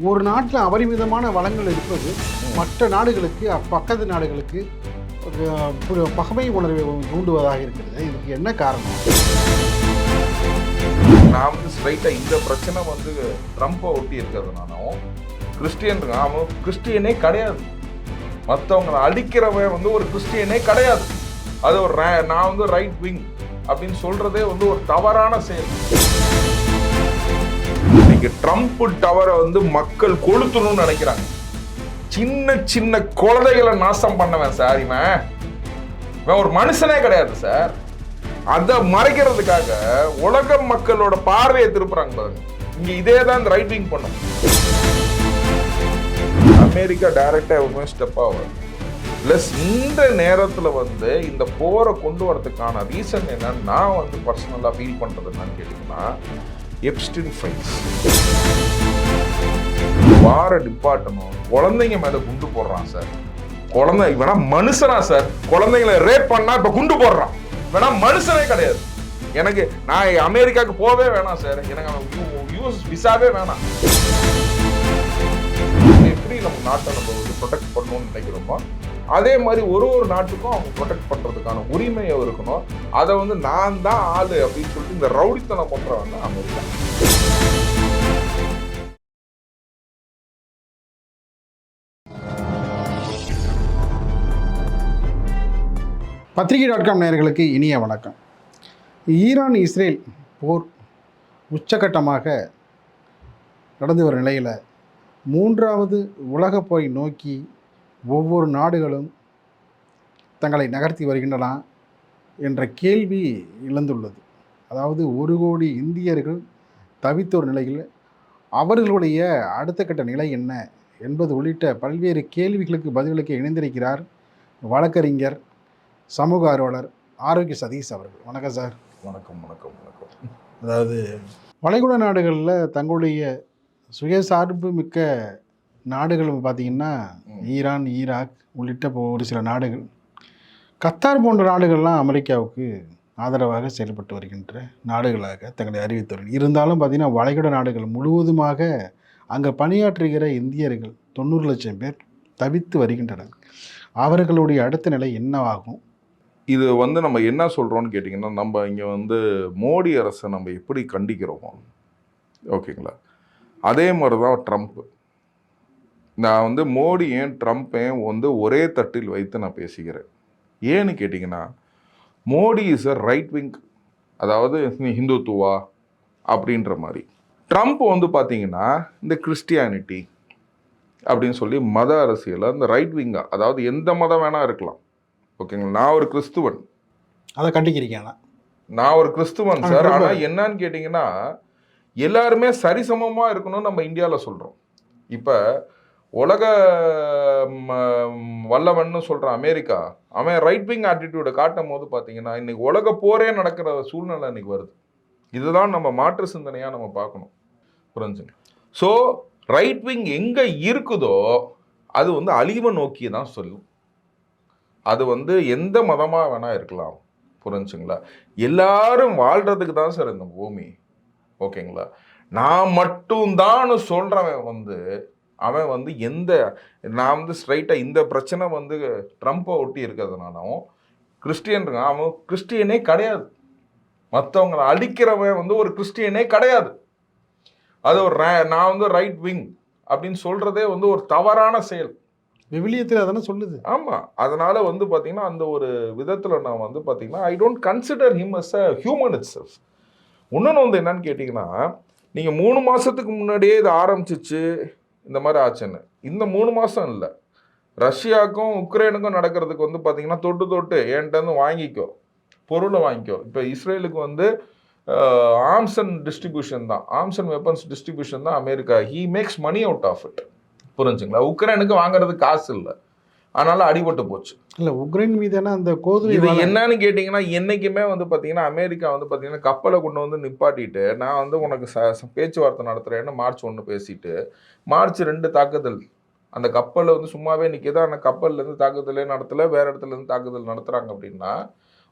ஒரு நாட்டில் அபரிமிதமான வளங்கள் இருப்பது மற்ற நாடுகளுக்கு பக்கத்து நாடுகளுக்கு பகைமை உணர்வை தூண்டுவதாக இருக்கிறது. இதுக்கு என்ன காரணம்? நான் வந்து ஸ்ட்ரைட்டாக இந்த பிரச்சனை வந்து ட்ரம்ப்பை ஒட்டி இருக்கிறதுனாலும் கிறிஸ்டியன் அவன் கிறிஸ்டியனே கிடையாது. மற்றவங்களை அடிக்கிறவன் வந்து ஒரு கிறிஸ்டியனே கிடையாது. அது ஒரு நான் வந்து ரைட் விங் அப்படின்னு சொல்றதே வந்து ஒரு தவறான செயல். இன்னைக்கு ட்ரம்ப் டவரை வந்து மக்கள் கொளுத்தணும்னு நினைக்கிறாங்க. சின்ன சின்ன குழந்தைகளை நாசம் பண்ணவன் சார். இவன் ஒரு மனுஷனே கிடையாது சார். அதை மறைக்கிறதுக்காக உலக மக்களோட பார்வையை திருப்புறாங்க பாருங்க. இங்க இதே தான் இந்த ரைட் விங் பண்ணும். அமெரிக்கா டைரக்டா எவ்வளவு ஸ்டெப் ஆகும். பிளஸ் இந்த நேரத்துல வந்து இந்த போரை கொண்டு வரதுக்கான ரீசன் என்னன்னு நான் வந்து பர்சனலா ஃபீல் பண்றது என்னன்னு கேட்டீங்கன்னா, எப்ஸ்டின் ஃபைல்ஸ் வார டிபார்ட்மெண்ட் குழந்தைங்க மேல குண்டு போடுறான் சார். குழந்தை வேணா மனுஷனா சார்? குழந்தைங்களை ரேப் பண்ணா இப்ப குண்டு போடுறான். வேணா மனுஷனே கிடையாது. எனக்கு நான் அமெரிக்காவுக்கு போவே வேணாம் சார். எனக்கு யூஎஸ் விசாவே வேணாம். எப்படி நம்ம நாட்டை நம்ம வந்து ப்ரொடெக்ட் பண்ணணும்னு நினைக்கிறோமோ அதே மாதிரி ஒரு நாட்டுக்கும் அவங்க ப்ரொடெக்ட் பண்றதுக்கான உரிமையை இருக்கணும். அதை வந்து நான் தான் ஆளு அப்படின்னு சொல்லிட்டு இந்த ரவுடித்தனம் பண்றவங்க தான் அமெரிக்கா. பத்திரிகை.com நேயர்களுக்கு இனிய வணக்கம். ஈரான் இஸ்ரேல் போர் உச்சகட்டமாக நடந்து வரும் நிலையில் மூன்றாவது உலகப் போரை நோக்கி ஒவ்வொரு நாடுகளும் தங்களை நகர்த்தி வருகின்றன என்ற கேள்வி எழுந்துள்ளது. அதாவது 1 கோடி இந்தியர்கள் தவித்த ஒரு நிலையில் அவர்களுடைய அடுத்த கட்ட நிலை என்ன என்பது உள்ளிட்ட பல்வேறு கேள்விகளுக்கு பதிலளிக்க இணைந்திருக்கிறார் வழக்கறிஞர், சமூக ஆர்வலர் ஆரோக்கிய சதீஷ் அவர்கள். வணக்கம் சார். வணக்கம் வணக்கம் வணக்கம். அதாவது வளைகுடா நாடுகளில் தங்களுடைய சுயசார்பு மிக்க நாடுகள் பார்த்திங்கன்னா ஈரான், ஈராக் உள்ளிட்ட ஒரு சில நாடுகள், கத்தார் போன்ற நாடுகள்லாம் அமெரிக்காவுக்கு ஆதரவாக செயல்பட்டு வருகின்ற நாடுகளாக தங்களை அறிவித்தவர்கள். இருந்தாலும் பார்த்திங்கன்னா வளைகுடா நாடுகள் முழுவதுமாக அங்கே பணியாற்றுகிற இந்தியர்கள் 90 லட்சம் பேர் தவித்து வருகின்றனர். அவர்களுடைய அடுத்த நிலை என்னவாகும்? இது வந்து நம்ம என்ன சொல்கிறோன்னு கேட்டிங்கன்னா, நம்ம இங்கே வந்து மோடி அரசை நம்ம எப்படி கண்டிக்கிறோமோ, ஓகேங்களா, அதே மாதிரி தான் ட்ரம்ப். நான் வந்து மோடியும் ட்ரம்ப்பையும் வந்து ஒரே தட்டில் வைத்து நான் பேசுகிறேன். ஏன்னு கேட்டிங்கன்னா, Modi is a right wing, அதாவது ஹிந்துத்துவா அப்படின்ற மாதிரி. ட்ரம்ப் வந்து பார்த்தீங்கன்னா இந்த கிறிஸ்டியானிட்டி அப்படின்னு சொல்லி மத அரசியலை அந்த ரைட் விங்காக, அதாவது எந்த மதம் வேணால் இருக்கலாம், ஓகேங்களா. நான் ஒரு கிறிஸ்துவன், அதை கண்டிக்கிறீங்க. நான் ஒரு கிறிஸ்துவன் சார். ஆனால் என்னன்னு கேட்டிங்கன்னா, எல்லாருமே சரிசமமாக இருக்கணும்னு நம்ம இந்தியாவில் சொல்கிறோம். இப்போ உலக வல்லவன்னு சொல்கிற அமெரிக்கா, அவன் ரைட் விங் ஆட்டிடியூடை காட்டும் போது பார்த்தீங்கன்னா இன்னைக்கு உலக போரே நடக்கிற சூழ்நிலை இன்னைக்கு வருது. இதுதான் நம்ம மாற்று சிந்தனையாக நம்ம பார்க்கணும், புரிஞ்சுங்க. ஸோ ரைட் விங் எங்கே இருக்குதோ அது வந்து அழிவை நோக்கி தான் சொல்லும். அது வந்து எந்த மதமாக வேணால் இருக்கலாம், புரிஞ்சுங்களா. எல்லாரும் வாழ்கிறதுக்கு தான் சார் இந்த பூமி, ஓகேங்களா. நான் மட்டும்தான் சொல்கிறவன் வந்து அவன் வந்து நான் வந்து ஸ்ட்ரைட்டாக இந்த பிரச்சனை வந்து ட்ரம்ப்பை ஒட்டி இருக்கிறதுனாலும் கிறிஸ்டியன் அவன் கிறிஸ்டியனே கிடையாது. மற்றவங்களை அடிக்கிறவன் வந்து ஒரு கிறிஸ்டியனே கிடையாது. அது ஒரு நான் வந்து ரைட் விங் அப்படின்னு சொல்கிறதே வந்து ஒரு தவறான செயல். விவிலியத்தில் அதெல்லாம் சொல்லுது. ஆமாம். அதனால் வந்து பார்த்திங்கன்னா அந்த ஒரு விதத்தில் நான் வந்து பார்த்திங்கன்னா I don't consider him as a human itself. இன்னொன்று வந்து என்னன்னு கேட்டிங்கன்னா, நீங்கள் 3 மாதத்துக்கு முன்னாடியே இது ஆரம்பிச்சிச்சு இந்த மாதிரி ஆச்சுன்னு. இந்த 3 மாதம் இல்லை, ரஷ்யாவுக்கும் உக்ரைனுக்கும் நடக்கிறதுக்கு வந்து பார்த்திங்கன்னா தொட்டு என்கிட்ட வாங்கிக்கோ, பொருளை வாங்கிக்கோ. இப்போ இஸ்ரேலுக்கு வந்து ஆர்ம்ஸ் அண்ட் டிஸ்ட்ரிபியூஷன் தான், ஆர்ம்ஸ் அண்ட் வெப்பன்ஸ் டிஸ்ட்ரிபியூஷன் தான் America. He makes money out of it, புரிஞ்சுங்களா. உக்ரைனுக்கு வாங்குறதுக்கு காசு இல்லை, அதனால அடிபட்டு போச்சு. இல்லை, உக்ரைன் மீதான அந்த கோதுமை இது என்னன்னு கேட்டிங்கன்னா, என்றைக்குமே வந்து பார்த்தீங்கன்னா அமெரிக்கா வந்து பார்த்தீங்கன்னா கப்பலை கொண்டு வந்து நிப்பாட்டிட்டு நான் வந்து உனக்கு பேச்சுவார்த்தை நடத்துகிறேன்னு மார்ச் 1 பேசிட்டு மார்ச் 2 தாக்குதல். அந்த கப்பலை வந்து சும்மாவே நிற்கிது. ஆனால் கப்பல்லேருந்து தாக்குதலே நடத்தலை, வேறு இடத்துலேருந்து தாக்குதல் நடத்துகிறாங்க அப்படின்னா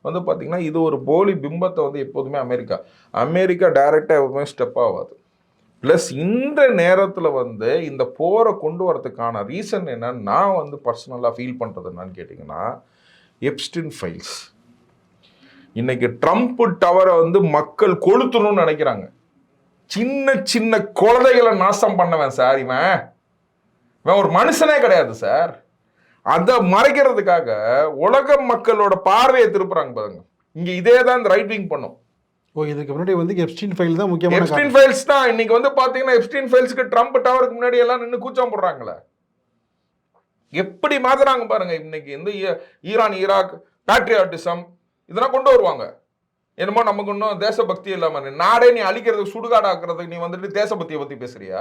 வந்து பார்த்திங்கன்னா இது ஒரு போலி பிம்பத்தை வந்து எப்போதுமே அமெரிக்கா டைரெக்டாக எப்பவுமே ஸ்டெப் ஆகாது. ப்ளஸ் இந்த நேரத்தில் வந்து இந்த போரை கொண்டு வரதுக்கான ரீசன் என்னன்னு நான் வந்து பர்சனலாக ஃபீல் பண்ணுறது என்னன்னு கேட்டிங்கன்னா, எப்ஸ்டின் ஃபைல்ஸ். இன்னைக்கு ட்ரம்ப் டவரை வந்து மக்கள் கொளுத்தணும்னு நினைக்கிறாங்க. சின்ன சின்ன குழந்தைகளை நாசம் பண்ணவன் சார் இவன் ஒரு மனுஷனே கிடையாது சார். அதை மறைக்கிறதுக்காக உலக மக்களோட பார்வையை திருப்புறாங்க பாருங்க. இங்க இதே தான் இந்த ரைட் விங் பண்ணும். இதுக்கு முன்னாடி வந்து எப்ஸ்டீன் ஃபைல் தான் முக்கியமான எப்ஸ்டீன் ஃபைல்ஸ் தான். இன்னைக்கு வந்து பாத்தீங்கன்னா எப்ஸ்டீன் ஃபைல்ஸ்க்கு ட்ரம்ப் டவருக்கு முன்னாடி எல்லாம் நின்று கூச்சம் போடுறாங்களே, எப்படி மாத்துறாங்க பாருங்க. இன்னைக்கு இந்த ஈரான் ஈராக் பேட்ரியாட்டிசம் இதெல்லாம் கொண்டு வருவாங்க. என்னமோ நமக்கு இன்னும் தேசபக்தி இல்லாம நாடே நீ அழிக்கிறதுக்கு சுடுகாடாக்குறதுக்கு நீ வந்துட்டு தேசபக்தியை பத்தி பேசுறியா?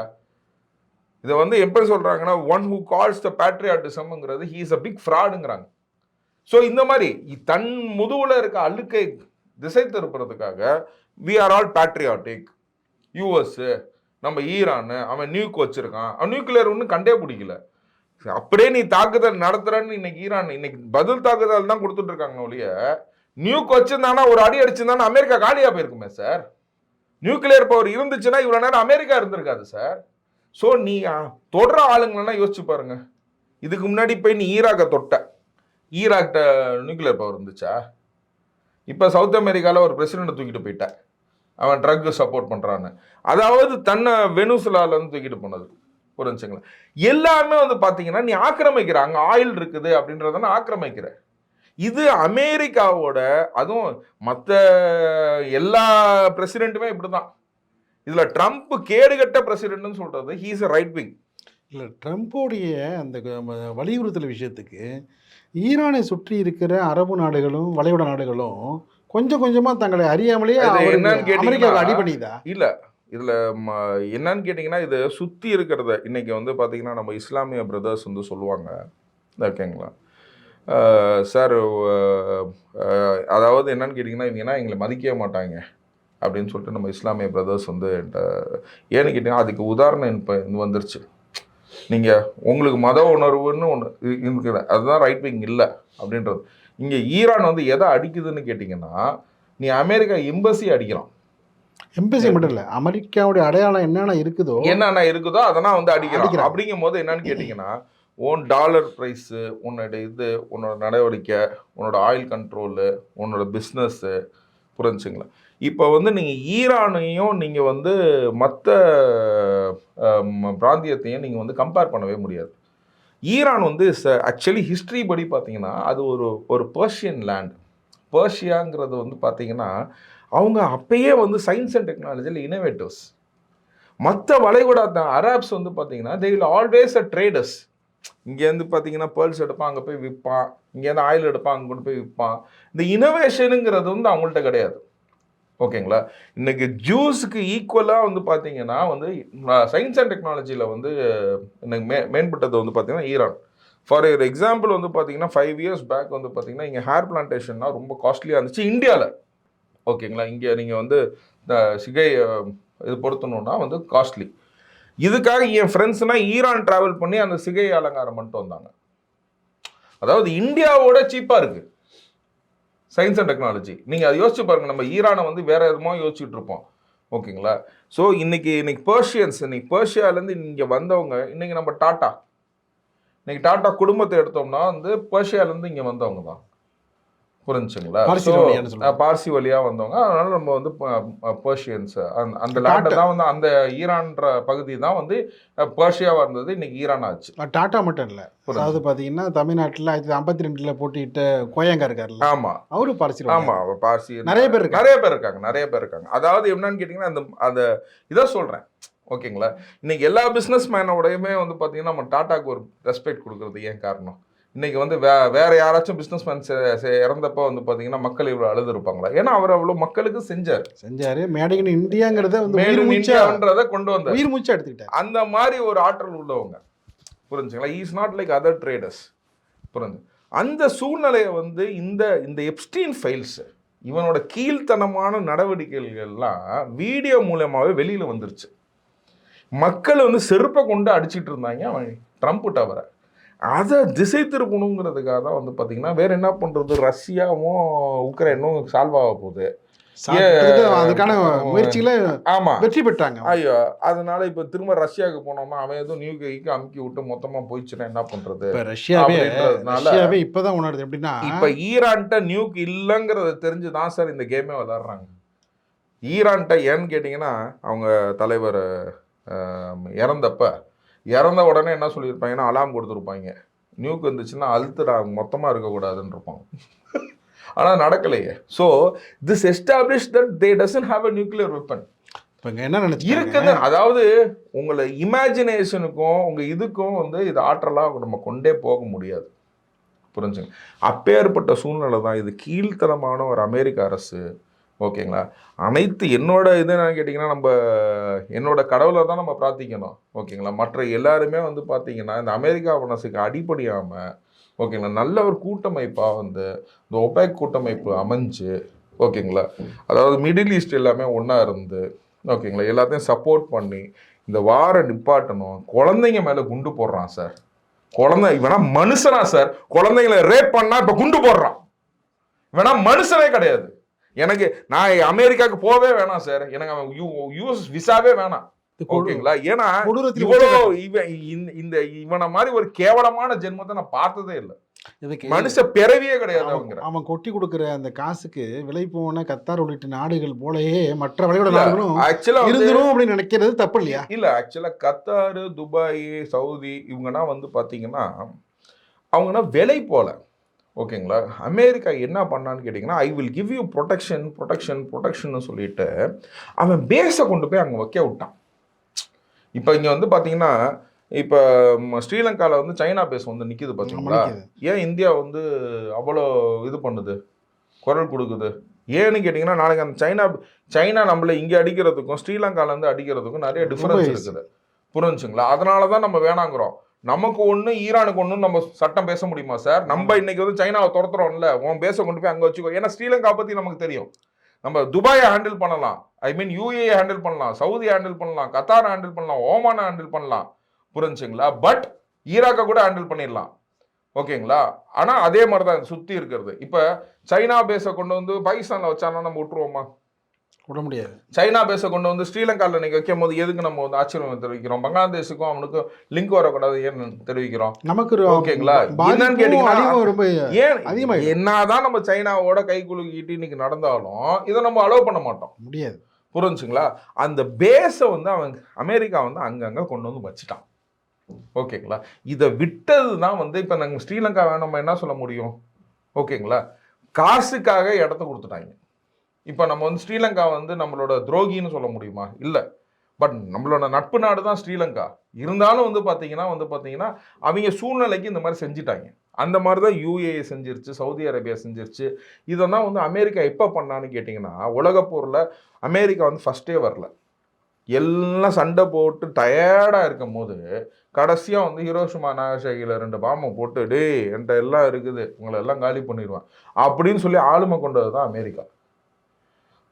இதை வந்து எப்படி சொல்றாங்கன்னா, ஒன் ஹூ கால்ஸ் த பேட்ரியாட்டிசம்ங்கிறது ஹி இஸ் அ பிக் ஃப்ராடுங்கிறாங்க. ஸோ இந்த மாதிரி தன் முதுகுல இருக்க அழுக்கை திசை திருப்புறதுக்காக we are all patriotic. US நம்ம ஈரான் அவன் நியூக் வச்சிருக்கான், அவன் நியூக்ளியர் ஒன்றும் கண்டே பிடிக்கல. அப்படியே நீ தாக்குதல் நடத்துறன்னு இன்னைக்கு ஈரான் இன்னைக்கு பதில் தாக்குதல் தான் கொடுத்துட்டு இருக்காங்க ஒழிய, நியூக் வச்சிருந்தானா ஒரு அடி அடிச்சிருந்தானா அமெரிக்கா காலியா போயிருக்குமே சார். நியூக்ளியர் பவர் இருந்துச்சுன்னா இவ்வளவு நேரம் அமெரிக்கா இருந்திருக்காது சார். ஸோ நீ தொடர ஆளுங்களா யோசிச்சு பாருங்க. இதுக்கு முன்னாடி போய் நீ ஈராக்கை தொட்ட, ஈராக்ட நியூக்ளியர் பவர் இருந்துச்சா? இப்போ சவுத் அமெரிக்காவில் ஒரு பிரசிடென்ட் தூக்கிட்டு போயிட்ட, அவன் ட்ரக் சப்போர்ட் பண்ணுறான்னு. அதாவது தன்னை வெனிசுலாலேருந்து தூக்கிட்டு போனது புரிஞ்சுங்களா? எல்லாமே வந்து பார்த்தீங்கன்னா நீ ஆக்கிரமிக்கிற, அங்கே ஆயில் இருக்குது அப்படின்றத ஆக்கிரமிக்கிற. இது அமெரிக்காவோட, அதுவும் மற்ற எல்லா பிரசிடென்ட்டுமே இப்படிதான். இதுல ட்ரம்ப் கேடுகட்ட பிரசிடென்ட்னு சொல்றது he is a right wing. இல்லை, ட்ரம்ப்போடைய அந்த வலியுறுத்தல் விஷயத்துக்கு ஈரானை சுற்றி இருக்கிற அரபு நாடுகளும் வளைகுடா நாடுகளும் கொஞ்சம் கொஞ்சமா தங்களை அறியாமலேயே அமெரிக்காவுக்கு அடி பண்ணிதா? இல்ல, இதுல என்னன்னு கேட்டீங்கன்னா, இது சுத்தி இருக்கிறத இன்னைக்கு வந்து பாத்தீங்கன்னா நம்ம இஸ்லாமிய பிரதர்ஸ் வந்து சொல்லுவாங்க, ஓகேங்களா சார், அதாவது என்னன்னு கேட்டிங்கன்னா, இவங்கன்னா எங்களை மதிக்கவே மாட்டாங்க அப்படின்னு சொல்லிட்டு நம்ம இஸ்லாமிய பிரதர்ஸ் வந்து ஏன்னு கேட்டிங்கன்னா, அதுக்கு உதாரணம் இப்போ வந்துருச்சு. நீங்கள் உங்களுக்கு மத உணர்வுன்னு ஒன்று இருக்குது, அதுதான் ரைட் விங் இல்லை அப்படின்றது. இங்கே ஈரான் வந்து எதை அடிக்குதுன்னு கேட்டிங்கன்னா, நீ அமெரிக்கா எம்பசி அடிக்கலாம். எம்பசி மட்டும் இல்லை, அமெரிக்காவுடைய அடையாளம் என்னென்ன இருக்குதோ அதெல்லாம் வந்து அடிக்கலாம். அப்படிங்கும் போது என்னன்னு கேட்டிங்கன்னா, உன் டாலர் ப்ரைஸு, உன்னோட உன்னோட நடவடிக்கை, உன்னோட ஆயில் கண்ட்ரோலு, உன்னோட பிஸ்னஸ்ஸு, புரிஞ்சுங்களா? இப்போ வந்து நீங்கள் ஈரானையும் நீங்கள் வந்து மற்ற பிராந்தியத்தையும் நீங்கள் வந்து கம்பேர் பண்ணவே முடியாது. ஈரான் வந்து ஆக்சுவலி ஹிஸ்ட்ரி படி பார்த்தீங்கன்னா அது ஒரு பர்ஷியன் லேண்ட். பர்ஷியாங்கிறது வந்து பார்த்தீங்கன்னா அவங்க அப்பயே வந்து சயின்ஸ் அண்ட் டெக்னாலஜியில் இனோவேட்டிவ்ஸ். மற்ற வளைகுடா அரேப்ஸ் வந்து பார்த்தீங்கன்னா they will always a traders. இங்கேருந்து பார்த்தீங்கன்னா பேர்ல்ஸ் எடுப்பான், அங்கே போய் விற்பான். இங்கேருந்து ஆயில் எடுப்பான், அங்கே கொண்டு போய் விற்பான். இந்த இனோவேஷனுங்கிறது வந்து அவங்கள்ட்ட கிடையாது. ஓகேங்களா? இன்னைக்கு ஜூஸுக்கு ஈக்குவலாக வந்து பார்த்தீங்கன்னா வந்து சயின்ஸ் அண்ட் டெக்னாலஜியில் வந்து எனக்கு மேம்பட்டது வந்து பார்த்தீங்கன்னா ஈரான். ஃபார் எக்ஸாம்பிள் வந்து பார்த்தீங்கன்னா 5 years பேக் வந்து பார்த்தீங்கன்னா இங்கே ஹேர் பிளான்டேஷன்னா ரொம்ப காஸ்ட்லியாக இருந்துச்சு இந்தியாவில். ஓகேங்களா? இங்கே நீங்கள் வந்து சிகை இது பொருத்தணுன்னா வந்து காஸ்ட்லி. இதுக்காக என் ஃப்ரெண்ட்ஸ்னால் ஈரான் ட்ராவல் பண்ணி அந்த சிகை அலங்காரம் பண்ணிட்டு வந்தாங்க. அதாவது இந்தியாவோட சீப்பாக இருக்குது சயின்ஸ் அண்ட் டெக்னாலஜி. நீங்கள் அதை யோசிச்சு பாருங்கள். நம்ம ஈரானை வந்து வேறு எதுமோ யோசிச்சுட்டு இருப்போம். ஓகேங்களா? ஸோ இன்னைக்கு பர்ஷியன்ஸ், இன்னைக்கு பர்ஷியாலேருந்து இங்கே வந்தவங்க, இன்னைக்கு நம்ம டாட்டா குடும்பத்தை எடுத்தோம்னா வந்து பர்ஷியாலேருந்து இங்கே வந்தவங்க தான். புரிஞ்சுங்களா? பார்சி வழியாக வந்தவங்க. அதனால நம்ம வந்து பர்ஷியன்ஸ் அந்த லேண்டை தான் வந்து அந்த ஈரான்ற பகுதி தான் வந்து பர்ஷியாவாக இருந்தது, இன்னைக்கு ஈரான் ஆச்சு. டாட்டா மட்டும் இல்லை, அதாவது பார்த்தீங்கன்னா தமிழ்நாட்டில் 1952 போட்டிட்டு கோயங்கா இருக்காருல்ல, ஆமாம் அவரு பார்சி. ஆமாம், பார்சி நிறைய பேர் இருக்காங்க. அதாவது என்னன்னு கேட்டிங்கன்னா அந்த இதை சொல்கிறேன். ஓகேங்களா? இன்னைக்கு எல்லா பிஸ்னஸ் மேனோடையுமே வந்து பார்த்தீங்கன்னா நம்ம டாட்டாக்கு ஒரு ரெஸ்பெக்ட் கொடுக்குறது ஏன் காரணம்? இன்னைக்கு வந்து வேற யாராச்சும் பிஸ்னஸ் மேன் இறந்தப்போ வந்து பார்த்தீங்கன்னா மக்கள் இவ்வளோ அழுது இருப்பாங்களா? ஏன்னா அவர் அவ்வளோ மக்களுக்கு செஞ்சாரு. மேடிங் இந்தியாங்கிறத கொண்டு வந்தார், உயிர் மூச்சா எடுத்துக்கிட்டார். அந்த மாதிரி ஒரு ஆற்றல் உள்ளவங்க. புரிஞ்சுங்களா? Is not like other traders. புரிஞ்சு அந்த சூழ்நிலையை வந்து இந்த எப்ஸ்டீன் ஃபைல்ஸ், இவனோட கீழ்த்தனமான நடவடிக்கைகள்லாம் வீடியோ மூலமாகவே வெளியில் வந்துருச்சு. மக்கள் வந்து செருப்பை கொண்டு அடிச்சுட்டு இருந்தாங்க அவன் ட்ரம்ப் டவரை. அதை திசை திருப்பணுங்கிறதுக்காக தான் வந்து பார்த்தீங்கன்னா வேறு என்ன பண்ணுறது, ரஷ்யாவும் உக்ரைனும் சால்வ் ஆக போகுது. அதுக்கான முயற்சிகளை ஆமா வெற்றி பெற்றாங்க. ஐயோ அதனால இப்ப திரும்ப ரஷ்யாவுக்கு போனோம்னா அவன் எதுவும் நியூக்ளியருக்கு அமுக்கி விட்டு மொத்தமா போயிடுச்சுன்னா என்ன பண்றது இப்ப அப்படின்றதுனால ரஷ்யாவே இப்பதான் உணருது எப்படின்னா, இப்ப ஈரான்ட்ட நியூக் இல்லைங்கிறத தெரிஞ்சுதான் சார் இந்த கேமே விளையாடுறாங்க. ஈரான்ட்ட ஏன்னு கேட்டிங்கன்னா அவங்க தலைவர் இறந்த உடனே என்ன சொல்லியிருப்பாங்கன்னா அலாம் கொடுத்துருப்பாங்க, நியூக் வந்துச்சுன்னா அழுத்துடா மொத்தமாக இருக்கக்கூடாதுன்னு இருப்பாங்க. ஆனால் நடக்கலையே. So this establish that they doesn't have a nuclear weapon. இப்போ என்ன நினைச்சு இருக்குது. அதாவது உங்களை இமேஜினேஷனுக்கும் உங்கள் இதுக்கும் வந்து இது ஆற்றலாக நம்ம கொண்டே போக முடியாது. புரிஞ்சுங்க. அப்பேற்பட்ட சூழ்நிலை தான் இது. கீழ்த்தனமான ஒரு அமெரிக்க அரசு, ஓகேங்களா. அனைத்து என்னோட இது என்னன்னு கேட்டிங்கன்னா, என்னோட கடவுளை தான் நம்ம பிரார்த்திக்கணும், ஓகேங்களா. மற்ற எல்லாருமே வந்து பார்த்தீங்கன்னா இந்த அமெரிக்கா அரசுக்கு அடிப்படையாமல், ஓகேங்களா, நல்ல ஒரு கூட்டமைப்பாக வந்து இந்த ஒபேக் கூட்டமைப்பு அமைஞ்சு, ஓகேங்களா, அதாவது மிடில் ஈஸ்ட் எல்லாமே ஒன்றா இருந்து, ஓகேங்களா, எல்லாத்தையும் சப்போர்ட் பண்ணி இந்த வாரை நிப்பாட்டணும். குழந்தைங்க மேலே குண்டு போடுறான் சார். இவனா மனுஷனா சார்? குழந்தைங்களை ரேப் பண்ணா இப்ப குண்டு போடுறான். இவனா மனுஷனே கிடையாது. எனக்கு நான் அமெரிக்காவுக்கு போவே வேணாம் சார். எனக்கு அவன் யூஎஸ் விசாவே வேணாம், ஓகேங்களா. ஏன்னா இவனை மாதிரி ஒரு கேவலமான ஜென்மத்தை நான் பார்த்ததே இல்லை. மனுஷ பிறவியே கிடையாது. அவன் கொட்டி கொடுக்கிற அந்த காசுக்கு விலை போன கத்தார் உள்ளிட்ட நாடுகள் போலயே மற்ற வளைகுடா நாடுகளும் இருந்துரும் அப்படின்னு நினைக்கிறது தப்பு இல்லையா? இல்ல, ஆக்சுவலா கத்தார், துபாய், சவுதி இவங்கன்னா வந்து பாத்தீங்கன்னா அவங்கன்னா விலை போல, ஓகேங்களா. அமெரிக்கா என்ன பண்ணான்னு கேட்டிங்கன்னா, I will give you protection சொல்லிட்டு அவன் பேஸை கொண்டு போய் அங்கே வைக்க விட்டான். இப்போ இங்கே வந்து பார்த்தீங்கன்னா, இப்போ ஸ்ரீலங்காவில் வந்து சைனா பேஸ் வந்து நிற்கிது பார்த்தீங்களா. ஏன் இந்தியா வந்து அவ்வளோ இது பண்ணுது, குரல் கொடுக்குது? ஏன்னு கேட்டிங்கன்னா, நாளைக்கு அந்த சைனா நம்மளை இங்கே அடிக்கிறதுக்கும் ஸ்ரீலங்காவிலேருந்து அடிக்கிறதுக்கும் நிறைய டிஃப்ரென்ஸ் இருக்குது, புரிஞ்சுங்களா. அதனால தான் நம்ம வேணாங்கிறோம். நமக்கு ஒன்று ஈரானுக்கு ஒன்று நம்ம சட்டம் பேச முடியுமா சார்? நம்ம இன்னைக்கு வந்து சைனாவை துரத்துறோம்ல, உன் பேச கொண்டு போய் அங்கே வச்சுக்கோ. ஏன்னா ஸ்ரீலங்கா பற்றி நமக்கு தெரியும். நம்ம துபாயை ஹேண்டில் பண்ணலாம், யூஏ ஹேண்டில் பண்ணலாம், சவுதி ஹேண்டில் பண்ணலாம், கத்தாரை ஹேண்டில் பண்ணலாம், ஓமானை ஹேண்டில் பண்ணலாம், புரிஞ்சுங்களா. பட் ஈராக்கை கூட ஹேண்டில் பண்ணிடலாம், ஓகேங்களா. ஆனால் அதே மாதிரி தான் சுற்றி இருக்கிறது. இப்போ சைனா பேஸை கொண்டு வந்து பாகிஸ்தானில் வச்சானா நம்ம விட்டுருவோமா? விட முடியாது. சைனா பேஸை கொண்டு வந்து ஸ்ரீலங்காவில் இன்னைக்கு வைக்கும் போது எதுக்கு நம்ம வந்து ஆச்சரியம் தெரிவிக்கிறோம்? பங்களாதேஷுக்கும் அவனுக்கும் லிங்க் வரக்கூடாது ஏன்னு தெரிவிக்கிறோம் நமக்கு, ஓகேங்களா. என்னன்னு கேட்டீங்கன்னா, ஏன் என்னதான் நம்ம சைனாவோட கை குலுக்கிட்டு இன்னைக்கு நடந்தாலும் இதை நம்ம அலோவ் பண்ண மாட்டோம், முடியாது, புரிஞ்சுங்களா. அந்த பேஸை வந்து அவன் அமெரிக்கா வந்து அங்கங்கே கொண்டு வந்து வச்சுட்டான், ஓகேங்களா. இதை விட்டது தான் வந்து இப்போ நாங்கள் ஸ்ரீலங்கா நம்ம என்ன சொல்ல முடியும், ஓகேங்களா. காசுக்காக இடத்த கொடுத்துட்டாங்க. இப்போ நம்ம வந்து ஸ்ரீலங்கா வந்து நம்மளோட துரோகின்னு சொல்ல முடியுமா? இல்லை. பட் நம்மளோட நட்பு நாடு தான் ஸ்ரீலங்கா. இருந்தாலும் வந்து பார்த்தீங்கன்னா அவங்க சூழ்நிலைக்கு இந்த மாதிரி செஞ்சுட்டாங்க. அந்த மாதிரி தான் யூஏஏ செஞ்சிருச்சு, சவுதி அரேபியா செஞ்சிருச்சு. இதெல்லாம் வந்து அமெரிக்கா எப்போ பண்ணான்னு கேட்டிங்கன்னா, உலகப்போரில் அமெரிக்கா வந்து ஃபஸ்ட்டே வரல. எல்லாம் சண்டை போட்டு டயர்டாக இருக்கும் போது கடைசியாக வந்து ஹிரோஷிமா நாகசாகியில் 2 பாம்பை போட்டு, டே என்கிட்ட எல்லாம் இருக்குது, உங்களை எல்லாம் காலி பண்ணிடுவேன் அப்படின்னு சொல்லி ஆளுமை கொண்டது தான் அமெரிக்கா.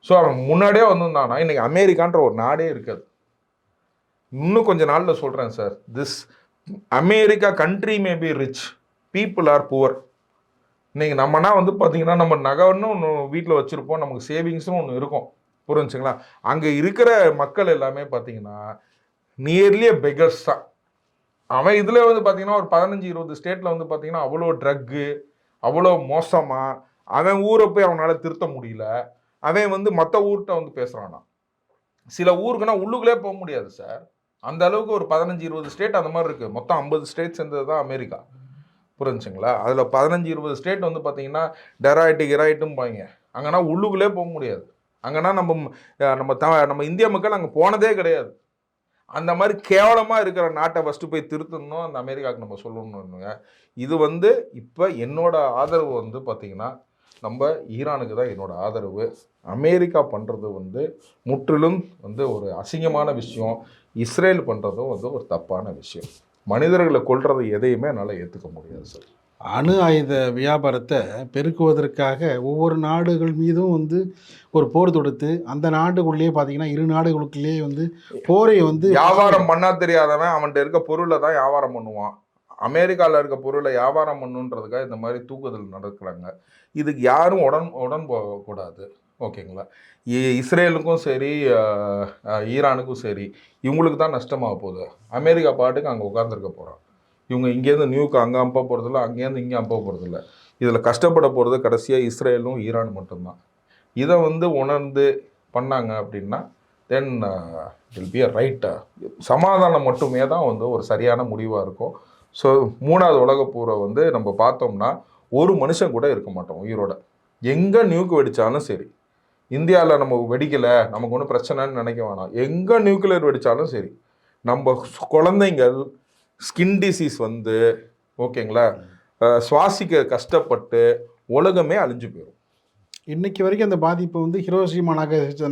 ஸோ அவன் முன்னாடியே வந்திருந்தானா இன்னைக்கு அமெரிக்கான்ற ஒரு நாடே இருக்காது. இன்னும் கொஞ்சம் நாளில் சொல்கிறேன் sir, this America country may be rich, people are poor. இன்னைக்கு நம்மனா வந்து பார்த்தீங்கன்னா நம்ம நகைன்னு ஒன்று வீட்டில் வச்சுருப்போம், நமக்கு சேவிங்ஸ்னு ஒன்று இருக்கும், புரிஞ்சுங்களா. அங்கே இருக்கிற மக்கள் எல்லாமே பார்த்தீங்கன்னா நியர்லி பெகர்ஸ் தான். அவன் இதில் வந்து பார்த்தீங்கன்னா ஒரு 15-20 ஸ்டேட்டில் வந்து பார்த்தீங்கன்னா அவ்வளோ ட்ரக்கு, அவ்வளோ மோசமாக அவன் ஊரை போய் அவனால் திருத்த முடியல. அவன் வந்து மற்ற ஊர்கிட்ட வந்து பேசுகிறானா. சில ஊருக்குன்னா உள்ளுக்குள்ளே போக முடியாது சார். அந்த அளவுக்கு ஒரு 15-20 ஸ்டேட் அந்த மாதிரி இருக்குது. மொத்தம் 50 ஸ்டேட் சேர்ந்தது தான் அமெரிக்கா, புரிஞ்சுங்களா. அதில் 15-20 ஸ்டேட் வந்து பார்த்தீங்கன்னா டெராய்ட்டும் பாங்க. அங்கன்னா உள்ளுக்குள்ளே போக முடியாது. அங்கன்னா நம்ம இந்திய மக்கள் அங்கே போனதே கிடையாது. அந்த மாதிரி கேவலமாக இருக்கிற நாட்டை ஃபஸ்ட்டு போய் திருத்தணும் அந்த அமெரிக்காவுக்கு நம்ம சொல்லணும்னுங்க. இது வந்து இப்போ என்னோட ஆதரவு வந்து பார்த்திங்கன்னா நம்ம ஈரானுக்கு தான் என்னோட ஆதரவு. அமெரிக்கா பண்ணுறது வந்து முற்றிலும் வந்து ஒரு அசிங்கமான விஷயம். இஸ்ரேல் பண்ணுறதும் வந்து ஒரு தப்பான விஷயம். மனிதர்களை கொல்றது எதையுமே என்னால் ஏற்றுக்க முடியாது சார். அணு ஆயுத வியாபாரத்தை பெருக்குவதற்காக ஒவ்வொரு நாடுகள் மீதும் வந்து ஒரு போர் தொடுத்து அந்த நாடுக்குள்ளேயே பார்த்தீங்கன்னா 2 நாடுகளுக்குள்ளேயே வந்து போரை வந்து வியாபாரம் பண்ணா தெரியாதவன் அவன்கிட்ட இருக்க பொருளை தான் வியாபாரம் பண்ணுவான். அமெரிக்காவில் இருக்க பொருளை வியாபாரம் பண்ணுன்றதுக்காக இந்த மாதிரி தூக்குதல் நடக்கிறாங்க. இதுக்கு யாரும் உடன் போகக்கூடாது, ஓகேங்களா. இஸ்ரேலுக்கும் சரி ஈரானுக்கும் சரி இவங்களுக்கு தான் நஷ்டமாக போகுது. அமெரிக்கா பாட்டுக்கு அங்கே உட்காந்துருக்க போகிறான். இவங்க இங்கேருந்து நியூக்கு அங்கே அனுப்ப போகிறதில்ல, அங்கேருந்து இங்கே அனுப்ப போகிறதில்ல. இதில் கஷ்டப்பட போகிறது கடைசியாக இஸ்ரேலும் ஈரான் மட்டும்தான். இதை வந்து உணர்ந்து பண்ணாங்க அப்படின்னா then will be a right. சமாதானம் மட்டுமே தான் வந்து ஒரு சரியான முடிவாக இருக்கும். ஸோ 3வது உலகப் போரை வந்து நம்ம பார்த்தோம்னா ஒரு மனுஷன் கூட இருக்க மாட்டோம் உயிரோட. எங்கே நியூக்கு வெடித்தாலும் சரி, இந்தியாவில் நம்ம வெடிக்கலை நமக்கு ஒன்றும் பிரச்சனைன்னு நினைக்க வேணாம். எங்கே நியூக்ளியர் வெடித்தாலும் சரி, நம்ம குழந்தைங்கள் ஸ்கின் டிசீஸ் வந்து ஓகேங்களா சுவாசிக்க கஷ்டப்பட்டு உலகமே அழிஞ்சு போயிடும். இன்னைக்கு வரைக்கும் அந்த பாதிப்பு வந்து ஹிரோஷிமா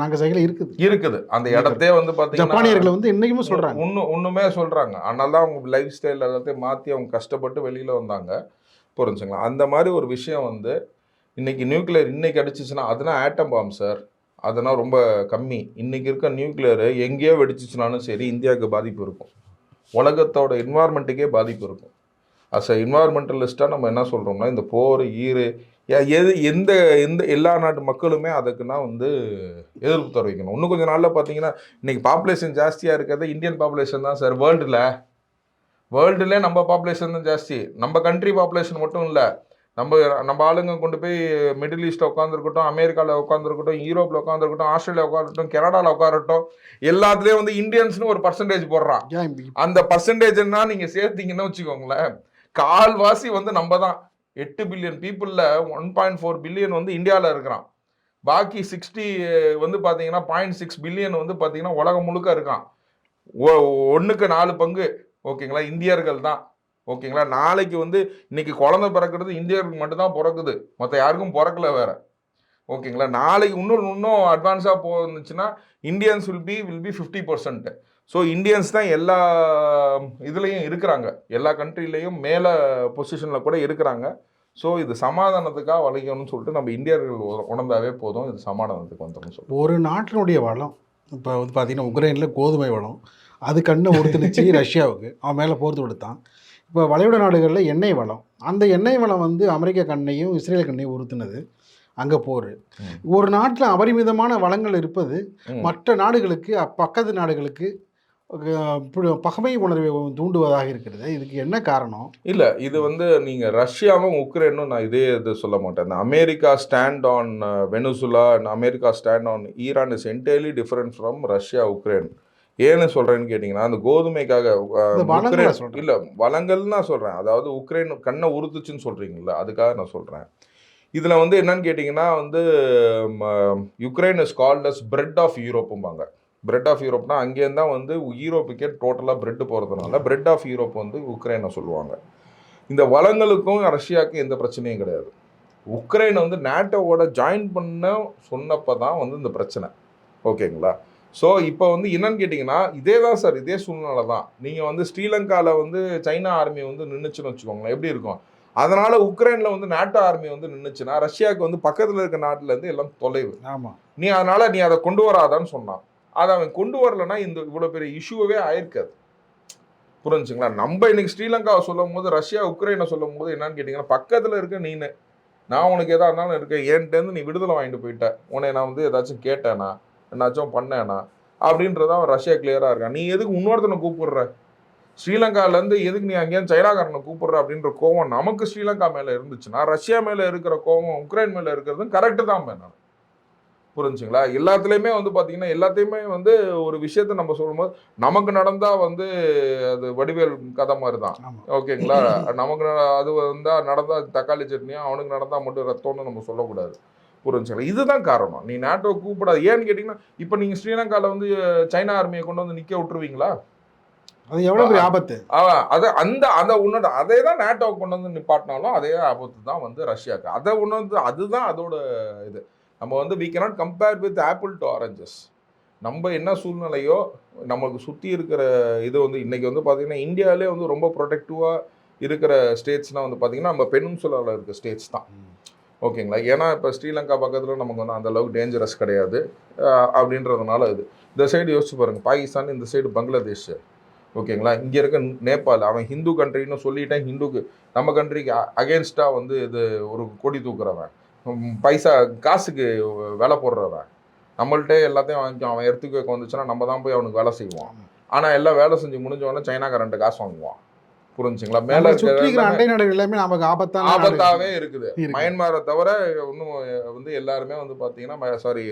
நாகசாகில இருக்குது. அந்த இடத்தே வந்து பார்த்தீங்கன்னா ஜப்பானியர்கள் வந்து இன்னைக்குமே சொல்றாங்க, ஒண்ணுமே சொல்றாங்க. அதனால தான் அவங்க லைஃப் ஸ்டைல் எல்லாத்தையும் மாற்றி அவங்க கஷ்டப்பட்டு வெளியில வந்தாங்க. புரிஞ்சுங்களா. அந்த மாதிரி ஒரு விஷயம் வந்து இன்னைக்கு நியூக்ளியர் இன்னைக்கு அடிச்சிச்சுன்னா அதெல்லாம் ஆட்டம் பாம் சார், அதெல்லாம் ரொம்ப கம்மி. இன்னைக்கு இருக்க நியூக்ளியர் எங்கேயோ வெடிச்சிச்சுனாலும் சரி இந்தியாவுக்கு பாதிப்பு இருக்கும், உலகத்தோட என்வாயர்மெண்ட்டுக்கே பாதிப்பு இருக்கும். அஸ் அ என்வாயர்மெண்டலிஸ்ட்டாக நம்ம என்ன சொல்கிறோம்னா இந்த போர் எந்த எந்த எல்லா நாட்டு மக்களுமே அதுக்குன்னா வந்து எதிர்ப்பு தெரிவிக்கணும். இன்னும் கொஞ்சம் நாளில் பார்த்தீங்கன்னா இன்றைக்கி பாப்புலேஷன் ஜாஸ்தியாக இருக்கிறது இந்தியன் பாப்புலேஷன் தான் சார். வேர்ல்டுலே நம்ம பாப்புலேஷன் தான் ஜாஸ்தி. நம்ம கண்ட்ரி பாப்புலேஷன் மட்டும் இல்லை, நம்ம ஆளுங்க கொண்டு போய் மிடில் ஈஸ்ட்டில் உட்காந்துருக்கட்டும், அமெரிக்காவில் உட்காந்துருக்கட்டும், யூரோப்பில் உட்காந்துருக்கட்டும், ஆஸ்திரேலியா உட்காந்துருக்கட்டும், கனடாவில் உட்காரட்டும், எல்லாத்துலேயும் வந்து இந்தியன்ஸ்னு ஒரு பர்சன்டேஜ் போடுறான். அந்த பர்சன்டேஜ்னா நீங்கள் சேர்த்தீங்கன்னு வச்சுக்கோங்களேன், கால்வாசி வந்து நம்ம தான். 8 பில்லியன் பீப்புளில் 1.4 பில்லியன் வந்து இந்தியாவில் இருக்கிறான். பாக்கி 60 வந்து பார்த்தீங்கன்னா 0.6 பில்லியன் வந்து பார்த்தீங்கன்னா உலகம் முழுக்க இருக்கான். 1க்கு 4 பங்கு ஓகேங்களா இந்தியர்கள் தான். ஓகேங்களா. நாளைக்கு வந்து இன்னைக்கு குழந்தை பிறக்கிறது இந்தியர்களுக்கு மட்டும்தான் பிறக்குது, மற்ற யாருக்கும் பிறக்கல வேற. ஓகேங்களா. நாளைக்கு இன்னும் அட்வான்ஸாக போச்சுன்னா Indians will be 50%. So Indians தான் எல்லா இதுலேயும் இருக்கிறாங்க, எல்லா கண்ட்ரிலையும் மேலே பொசிஷனில் கூட இருக்கிறாங்க. ஸோ இது சமாதானத்துக்காக வளைக்கணும்னு சொல்லிட்டு நம்ம இந்தியர்கள் உணர்ந்தாவே போதும், இது சமாதானத்துக்கு வந்துடும் சொல்லி. ஒரு நாட்டினுடைய வளம் இப்போ வந்து பார்த்தீங்கன்னா உக்ரைனில் கோதுமை வளம் அது கண்ணை உறுத்துனுச்சு ரஷ்யாவுக்கு, அவன் மேலே போர் தொடுத்தான். இப்போ வளைகுடா நாடுகளில் எண்ணெய் வளம், அந்த எண்ணெய் வளம் வந்து அமெரிக்கா கண்ணையும் இஸ்ரேல் கண்ணையும் உறுத்துனது. அங்கே போர். ஒரு நாட்டில் அபரிமிதமான வளங்கள் இருப்பது மற்ற நாடுகளுக்கு பக்கத்து நாடுகளுக்கு பகமை உணர்வை தூண்டுவதாக இருக்கிறது. இதுக்கு என்ன காரணம்? இல்லை, இது வந்து நீங்கள் ரஷ்யாவும் உக்ரைனும் நான் இது சொல்ல மாட்டேன். America stand on Venezuela, America stand on Iran is entirely different from Russia Ukraine. ஏன்னு சொல்கிறேன்னு கேட்டிங்கன்னா அந்த கோதுமைக்காக இல்லை வளங்கள்னு நான் சொல்கிறேன். அதாவது உக்ரைன் கண்ணை உறுத்துச்சுன்னு சொல்கிறீங்களா, அதுக்காக நான் சொல்கிறேன். இதில் வந்து என்னன்னு கேட்டிங்கன்னா வந்து Ukraine is called as bread of யூரோப்பும்பாங்க. பிரெட் ஆஃப் யூரோப்னா அங்கேருந்து தான் வந்து யூரோப்புக்கே டோட்டலாக பிரெட் போகிறதுனால பிரெட் ஆஃப் யூரோப் வந்து உக்ரைனை சொல்லுவாங்க. இந்த வளங்களுக்கும் ரஷ்யாவுக்கும் எந்த பிரச்சனையும் கிடையாது. உக்ரைனை வந்து நேட்டோவோட ஜாயின் பண்ண சொன்னப்போ தான் வந்து இந்த பிரச்சனை. ஓகேங்களா. ஸோ இப்போ வந்து என்னன்னு கேட்டிங்கன்னா இதே தான் சார், இதே சூழ்நிலை தான். நீங்கள் வந்து ஸ்ரீலங்காவில் வந்து சைனா ஆர்மி வந்து நின்றுச்சுன்னு வச்சுக்கோங்களேன், எப்படி இருக்கும். அதனால் உக்ரைனில் வந்து நேட்டோ ஆர்மி வந்து நின்றுச்சுன்னா ரஷ்யாவுக்கு வந்து பக்கத்தில் இருக்க நாட்டிலேருந்து எல்லாம் தொலைவு. ஆமாம், நீ அதை கொண்டு வராதான்னு சொன்னான். அதை அவன் கொண்டு வரலன்னா இந்த இவ்வளோ பெரிய இஷ்யூவே ஆயிருக்காது. புரிஞ்சுங்களா. நம்ம இன்னைக்கு ஸ்ரீலங்காவை சொல்லும் போது ரஷ்யா உக்ரைனை சொல்லும் போது என்னன்னு கேட்டிங்கன்னா பக்கத்தில் இருக்க நீனு, நான் உனக்கு எதா இருந்தாலும் இருக்கேன், என்கிட்டேருந்து நீ விடுதலை வாங்கிட்டு போயிட்ட, உன்னை நான் வந்து ஏதாச்சும் கேட்டேனா என்னாச்சும் பண்ணேனா அப்படின்றத அவன் ரஷ்யா கிளியராக இருக்கான். நீ எதுக்கு இன்னொருத்தனை கூப்பிடுற, ஸ்ரீலங்காலேருந்து எதுக்கு நீ அங்கேயும் சைனாக்காரனை கூப்பிடுற அப்படின்ற கோவம் நமக்கு ஸ்ரீலங்கா மேலே இருந்துச்சுன்னா ரஷ்யா மேலே இருக்கிற கோவம் உக்ரைன் மேலே இருக்கிறதும் கரெக்டு தான். நான் புரிஞ்சுங்களா. எல்லாத்துலேயுமே வந்து பார்த்தீங்கன்னா எல்லாத்தையுமே வந்து ஒரு விஷயத்த நம்ம சொல்லும்போது நமக்கு நடந்தால் வந்து அது வடிவேல் கதை மாதிரி தான். ஓகேங்களா. நமக்கு அது வந்தால் நடந்தால் தக்காளி சட்னியும், அவனுக்கு நடந்தால் மட்டும் ரத்தம்னு நம்ம சொல்லக்கூடாது. புரிஞ்சுங்களா. இதுதான் காரணம். நீ நேட்டோ கூப்பிடாது. ஏன்னு கேட்டிங்கன்னா இப்போ நீங்கள் ஸ்ரீலங்காவில் வந்து சைனா ஆர்மியை கொண்டு வந்து நிற்க விட்டுருவீங்களா? அது எவ்வளோ பெரிய ஆபத்து. அதை அந்த உன்னோட அதே தான் நேட்டோ கொண்டு வந்து நிப்பாட்டினாலும் அதே ஆபத்து தான் வந்து ரஷ்யாவுக்கு. அதை உணர்ந்து அதுதான் அதோட இது. நம்ம வந்து we cannot compare with apple to oranges. நம்ம என்ன சூழ்நிலையோ நம்மளுக்கு சுற்றி இருக்கிற இது வந்து இன்றைக்கி வந்து பார்த்திங்கன்னா இந்தியாவிலே வந்து ரொம்ப ப்ரொடெக்டிவாக இருக்கிற ஸ்டேட்ஸ்னால் வந்து பார்த்திங்கன்னா நம்ம பெனின்சுலாவில் இருக்க ஸ்டேட்ஸ் தான். ஓகேங்களா. ஏன்னா இப்போ ஸ்ரீலங்கா பக்கத்தில் நமக்கு வந்து அந்தளவுக்கு டேஞ்சரஸ் கிடையாது அப்படின்றதுனால இது. இந்த சைடு யோசிச்சு பாருங்கள், பாகிஸ்தான், இந்த சைடு பங்களாதேஷ். ஓகேங்களா. இங்கே இருக்க நேபாள், அவன் ஹிந்து கண்ட்ரின்னு சொல்லிட்டேன், ஹிந்துக்கு நம்ம கண்ட்ரிக்கு அகேன்ஸ்டாக வந்து இது ஒரு கொடி தூக்குறவன். பைசா காசுக்கு வேலை போடுறவன் நம்மள்ட்ட எல்லாத்தையும் வாங்கிக்கும். அவன் எடுத்துக்க வைக்க வந்துச்சுன்னா நம்ம தான் போய் அவனுக்கு வேலை செய்வோம். ஆனால் எல்லாம் வேலை செஞ்சு முடிஞ்சோடனே சைனாக்காரன்ட்டு காசு வாங்குவான். புரிஞ்சுங்களா? மேலே இருக்கிற அண்டை நாடுகள் எல்லாமே நமக்கு ஆபத்தாகவே இருக்குது. மயன்மாரை தவிர இன்னும் வந்து எல்லாருமே வந்து பார்த்தீங்கன்னா சாரி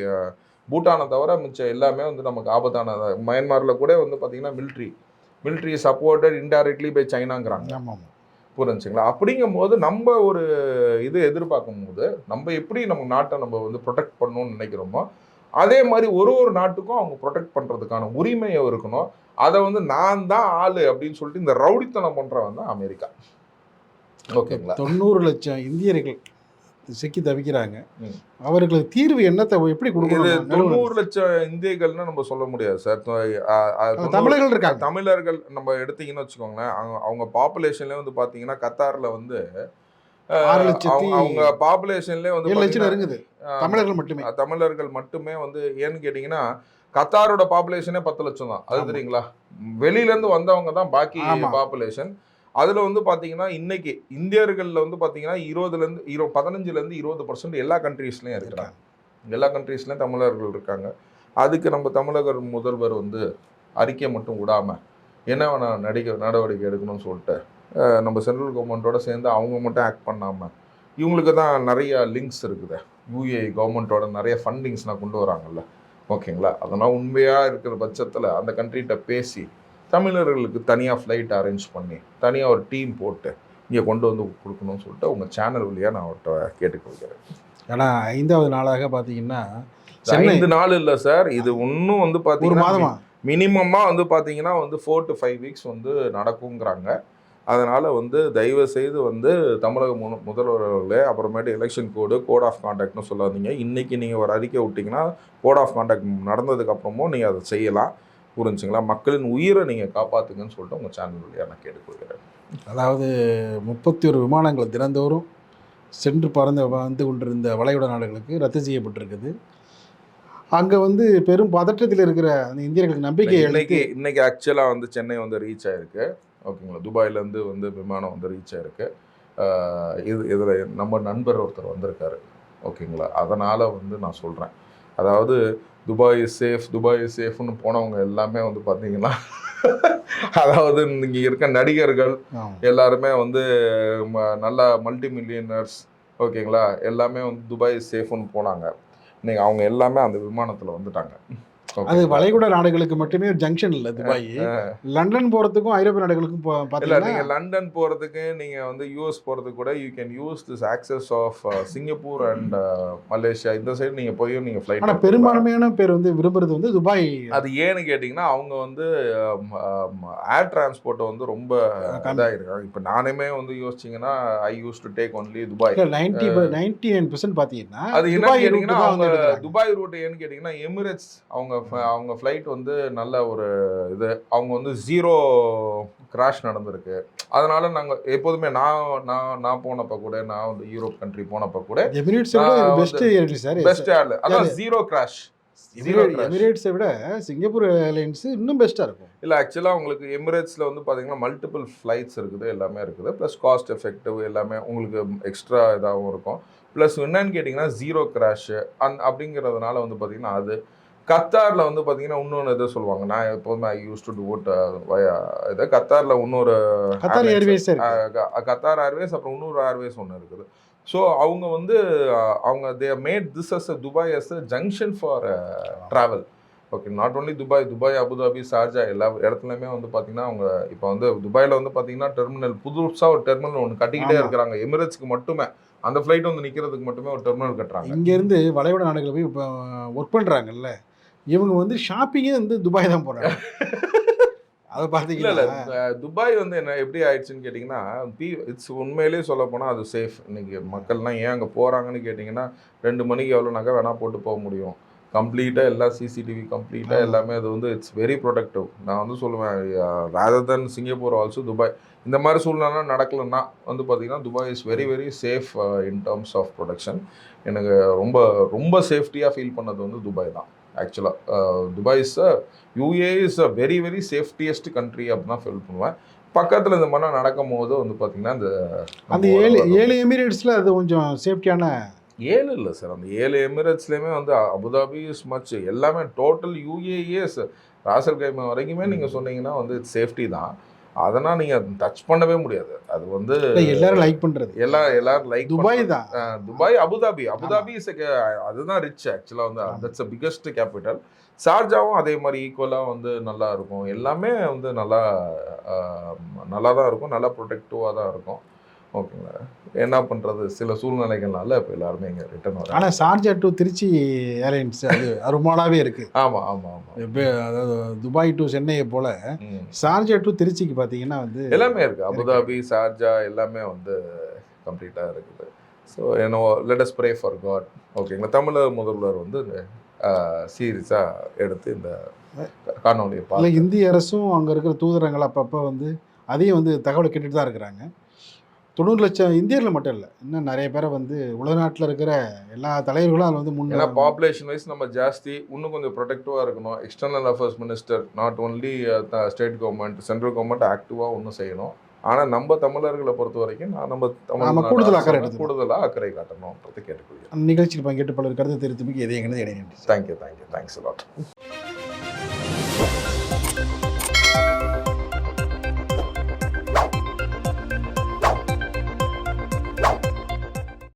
பூட்டானை தவிர மிச்சம் எல்லாமே வந்து நமக்கு ஆபத்தான. மயன்மாரில் கூட வந்து பார்த்தீங்கன்னா மிலிட்ரி சப்போர்ட்டட் இன்டைரக்ட்லி பை சைனாங்கிறாங்க. புரிஞ்சுங்களா? அப்படிங்கும் போது நம்ம ஒரு இது எதிர்பார்க்கும் போது நம்ம எப்படி நம்ம நாட்டை நம்ம வந்து ப்ரொடெக்ட் பண்ணணும்னு நினைக்கிறோமோ அதே மாதிரி ஒரு நாட்டுக்கும் அவங்க ப்ரொடெக்ட் பண்ணுறதுக்கான உரிமையை இருக்கணும். அதை வந்து நான் தான் ஆளு அப்படின்னு சொல்லிட்டு இந்த ரவுடித்தனம் பண்ணுறவன் தான் அமெரிக்கா. ஓகேங்களா? 90 லட்சம் இந்தியர்கள் சிக்கி தவிக்கிறாங்க. அவர்களுக்கு தீர்வு என்னத்தை எப்படி கொடுக்கணும்? 90 லட்சம் இந்தியர்கள்னு நம்ம சொல்ல முடியாது சார். தமிழர்கள் இருக்காங்க. தமிழர்கள் நம்ம எடுத்தீங்கன்னு வச்சுக்கோங்களேன், அவங்க பாப்புலேஷன்ல வந்து பார்த்தீங்கன்னா கத்தாரில் வந்து அவங்க பாப்புலேஷன்லேயே வந்து தமிழர்கள் மட்டுமே வந்து ஏன்னு கேட்டிங்கன்னா கத்தாரோட பாப்புலேஷனே 10 லட்சம் தான். அது தெரியுங்களா? வெளியிலேருந்து வந்தவங்க தான் பாக்கி பாப்புலேஷன். அதில் வந்து பார்த்தீங்கன்னா இன்னைக்கு இந்தியர்களில் வந்து பார்த்தீங்கன்னா 15% 20% எல்லா கண்ட்ரீஸ்லையும் இருக்கிறாங்க. எல்லா கண்ட்ரீஸ்லையும் தமிழர்கள் இருக்காங்க. அதுக்கு நம்ம தமிழக முதல்வர் வந்து அறிக்கை மட்டும் விடாமல் என்ன நடவடிக்கை எடுக்கணும்னு சொல்லிட்டு நம்ம சென்ட்ரல் கவர்மெண்ட்டோட சேர்ந்து அவங்க மட்டும் ஆக்ட் பண்ணாமல் இவங்களுக்கு தான் நிறைய லிங்க்ஸ் இருக்குது. யூஏஇ கவர்மெண்ட்டோட நிறைய ஃபண்டிங்ஸ்லாம் கொண்டு வராங்கல்ல. ஓகேங்களா? அதெல்லாம் உண்மையாக இருக்கிற பட்சத்தில் அந்த கண்ட்ரிகிட்ட பேசி தமிழர்களுக்கு தனியாக ஃப்ளைட் அரேஞ்ச் பண்ணி தனியாக ஒரு டீம் போட்டு இங்கே கொண்டு வந்து கொடுக்கணும்னு சொல்லிட்டு உங்கள் சேனல் வழியாக நான் அவர்கிட்ட கேட்டுக்கொள்கிறேன். ஏன்னா 5வது நாளாக பார்த்தீங்கன்னா 5 நாள் இல்லை சார், இது இன்னும் வந்து பார்த்தீங்கன்னா மினிமமாக வந்து பார்த்தீங்கன்னா வந்து 4 to 5 வீக்ஸ் வந்து நடக்குங்கிறாங்க. அதனால் வந்து தயவு செய்து வந்து தமிழக முதல்வர்களே அப்புறமேட்டு எலெக்ஷன் கோட் ஆஃப் கான்டாக்ட்னு சொல்லாதீங்க. இன்றைக்கி நீங்கள் ஒரு அறிக்கை விட்டிங்கன்னா கோட் ஆஃப் கான்டாக்ட் நடந்ததுக்கப்புறமும் நீங்கள் அதை செய்யலாம். புரிஞ்சுங்களா? மக்களின் உயிரை நீங்கள் காப்பாற்றுங்கன்னு சொல்லிட்டு உங்கள் சேனல் வழியாக நான் கேட்டுக்கொள்கிறேன். அதாவது 31 விமானங்கள் தினந்தோறும் சென்று வந்து கொண்டிருந்த வளைகுடா நாடுகளுக்கு ரத்து செய்யப்பட்டிருக்குது. அங்கே வந்து பெரும் பதற்றத்தில் இருக்கிற அந்த இந்தியர்களுக்கு நம்பிக்கை இன்னைக்கு ஆக்சுவலாக வந்து சென்னை வந்து ரீச் ஆகிருக்கு. ஓகேங்களா? துபாயிலேருந்து வந்து விமானம் வந்து ரீச் ஆகிருக்கு. இதில் நம்ம நண்பர் ஒருத்தர் வந்திருக்காரு. ஓகேங்களா? அதனால் வந்து நான் சொல்கிறேன், அதாவது துபாய் இஸ் சேஃப்னு போனவங்க எல்லாமே வந்து பார்த்தீங்கன்னா அதாவது இங்கே இருக்க நடிகர்கள் எல்லாருமே வந்து நல்ல மல்டி மில்லியனர்ஸ் ஓகேங்களா எல்லாமே வந்து துபாய் இஸ் சேஃப்னு போனாங்க. இன்னைக்கு அவங்க எல்லாமே அந்த விமானத்தில் வந்துட்டாங்க. அது வளைகுடா நாடுகளுக்கு மட்டுமே ஒரு ஜங்ஷன் இல்லை. துபாய் லண்டன் போகிறதுக்கும் ஐரோப்பிய நாடுகளுக்கும் இல்லை, நீங்கள் லண்டன் போகிறதுக்கு நீங்கள் வந்து யூஎஸ் போகிறதுக்கு கூட you can use this access of Singapore and Malaysia. இந்த சைடு நீங்கள் போய் நீங்கள் ஃப்ளைட். ஆனால் பெரும்பான்மையான பேர் வந்து விரும்புறது வந்து துபாய். அது ஏன்னு கேட்டிங்கன்னா அவங்க வந்து ஏர் டிரான்ஸ்போர்ட்டை வந்து ரொம்ப இதாக இருக்காங்க. இப்போ நானுமே வந்து யோசிச்சிங்கன்னா I use to take only Dubai. 99% பார்த்தீங்கன்னா அது என்ன கேட்டிங்கன்னா அவங்க துபாய் ரூட் ஏன்னு கேட்டிங்கன்னா எமிரேட்ஸ் அவங்க ஃப்ளைட் வந்து நல்ல ஒரு இது அவங்க வந்து 0 கிராஷ் நடந்திருக்கு. அதனால நாங்கள் எப்போதுமே நான் போனப்போ கூட நான் வந்து யூரோப் கண்ட்ரி போனப்போ கூட பெஸ்ட் ஏர்ல அதான் 0 கிராஷ். எமிரேட்ஸை விட சிங்கப்பூர் ஏர்லைன்ஸ் இன்னும் பெஸ்ட்டாக இருக்கும். இல்லை ஆக்சுவலாக உங்களுக்கு எமிரேட்ஸில் வந்து பார்த்தீங்கன்னா மல்டிபிள் ஃப்ளைட்ஸ் இருக்குது, எல்லாமே இருக்குது. ப்ளஸ் காஸ்ட் எஃபெக்டிவ் எல்லாமே உங்களுக்கு எக்ஸ்ட்ரா இதாகவும் இருக்கும். ப்ளஸ் என்னன்னு கேட்டிங்கன்னா 0 கிராஷு அப்படிங்கிறதுனால வந்து பார்த்தீங்கன்னா அது கத்தாரில் வந்து பார்த்தீங்கன்னா இன்னொன்று எதை சொல்லுவாங்க, நான் எப்போதுமே ஐ யூஸ் டு டூ இட் இதை கத்தாரில் இன்னொரு கத்தார் ஏர்வேஸ் அப்புறம் இன்னொரு ஏர்வேஸ் ஒன்று இருக்குது. ஸோ அவங்க வந்து அவங்க they made this as a Dubai as a junction for travel. Okay, not only Dubai Abu Dhabi Sharjah எல்லா இடத்துலையுமே வந்து பார்த்தீங்கன்னா அவங்க இப்போ வந்து துபாயில் வந்து பார்த்தீங்கன்னா டெர்மினல் புதுசாக ஒரு டெர்மினல் ஒன்று கட்டிக்கிட்டே இருக்கிறாங்க. எமிரேட்ஸ்க்கு மட்டுமே அந்த ஃப்ளைட் வந்து நிற்கிறதுக்கு மட்டுமே ஒரு டெர்மினல் கட்டுறாங்க. இங்கேருந்து வளைகுடா நாடுகளில் போய் இப்போ ஒர்க் பண்ணுறாங்கல்ல, இவங்க வந்து ஷாப்பிங்கே வந்து துபாய் தான் போகிறாங்க. அதை பார்த்தீங்களா? இல்லை துபாய் வந்து என்ன எப்படி ஆயிடுச்சுன்னு கேட்டிங்கன்னா இட்ஸ் உண்மையிலேயே சொல்ல போனால் அது சேஃப். இன்றைக்கி மக்கள்லாம் ஏன் அங்கே போகிறாங்கன்னு கேட்டிங்கன்னா 2 மணிக்கு எவ்வளோ நகை வேணால் போட்டு போக முடியும். கம்ப்ளீட்டாக எல்லா சிசிடிவி கம்ப்ளீட்டாக எல்லாமே அது வந்து இட்ஸ் வெரி ப்ரொடக்டிவ். நான் வந்து சொல்லுவேன் rather than Singapore also Dubai. இந்த மாதிரி சூழ்நிலை நடக்கலைன்னா வந்து பார்த்திங்கன்னா Dubai is very very safe in terms of production. எனக்கு ரொம்ப ரொம்ப சேஃப்டியாக ஃபீல் பண்ணது வந்து துபாய் தான். ஆக்சுவலாக Dubai is UA is a very very safetiest country அப்படின்னு ஃபீல் பண்ணுவேன். பக்கத்தில் இந்த மாதிரிலாம் நடக்கும் போது வந்து பார்த்திங்கன்னா அந்த 7 எமிரேட்ஸில் அது கொஞ்சம் சேஃப்டியான 7 இல்லை சார், அந்த 7 எமிரேட்ஸ்லேயுமே வந்து அபுதாபி இஸ் மச், எல்லாமே டோட்டல் யூஏஏஎஸ் ராசல் கைமா வரைக்குமே நீங்கள் சொன்னீங்கன்னா வந்து சேஃப்டி தான். அதனால் நீங்கள் டச் பண்ணவே முடியாது. அது வந்து எல்லாரும் லைக் பண்ணுறது, எல்லாரும் லைக் துபாய் தான். துபாய், அபுதாபி இஸ் அதுதான் ரிச் ஆக்சுவலாக வந்து, தட்ஸ் அ பிக்கஸ்ட் கேபிட்டல். ஷார்ஜாவும் அதே மாதிரி ஈக்குவலாக வந்து நல்லா இருக்கும். எல்லாமே வந்து நல்லா தான் இருக்கும், நல்லா ப்ரொடெக்டிவாக தான் இருக்கும். ஓகேங்களா, என்ன பண்ணுறது, சில சூழ்நிலைகள்னால இப்போ எல்லாருமே இங்கே ரிட்டர்ன் வரும். ஆனால் ஷார்ஜா டு திருச்சி ஏர்லைன்ஸ் அது அருமானாவே இருக்குது. ஆமாம் ஆமாம் ஆமாம். இப்போ அதாவது துபாய் டு சென்னையை போல் ஷார்ஜா டு திருச்சிக்கு பார்த்தீங்கன்னா வந்து எல்லாமே இருக்குது. அபுதாபி, ஷார்ஜா எல்லாமே வந்து கம்ப்ளீட்டாக இருக்குது. ஸோ என்ன let us pray for God. ஓகேங்களா, தமிழக முதல்வர் வந்து சீரியஸாக எடுத்து இந்த காணொலியை பார்த்து, இந்திய அரசும் அங்கே இருக்கிற தூதரங்கள் அப்பப்போ வந்து அதையும் வந்து தகவலை கேட்டுட்டு தான் இருக்கிறாங்க. 90 லட்சம் இந்தியர்கள் மட்டும் இல்லை, இன்னும் நிறைய பேரை வந்து உலகநாட்டில் இருக்கிற எல்லா தலைவர்களும் அதில் வந்து ஏன்னா பாப்புலேஷன் வைஸ் நம்ம ஜாஸ்தி, இன்னும் கொஞ்சம் ப்ரொடெக்டிவாக இருக்கணும். External affairs minister not only state government, central government ஆக்டிவாக ஒன்றும் செய்யணும். ஆனால் நம்ம தமிழர்களை பொறுத்த வரைக்கும் நம்ம கூடுதலாக அக்கறை காட்டணும்ன்றது கேட்டுக்கொள்கிறேன். நிகழ்ச்சியில் பங்கேற்று பலர் கருத்து தெரிவித்தமைக்கு எதை எங்கே இடையே. Thank you, thanks a lot.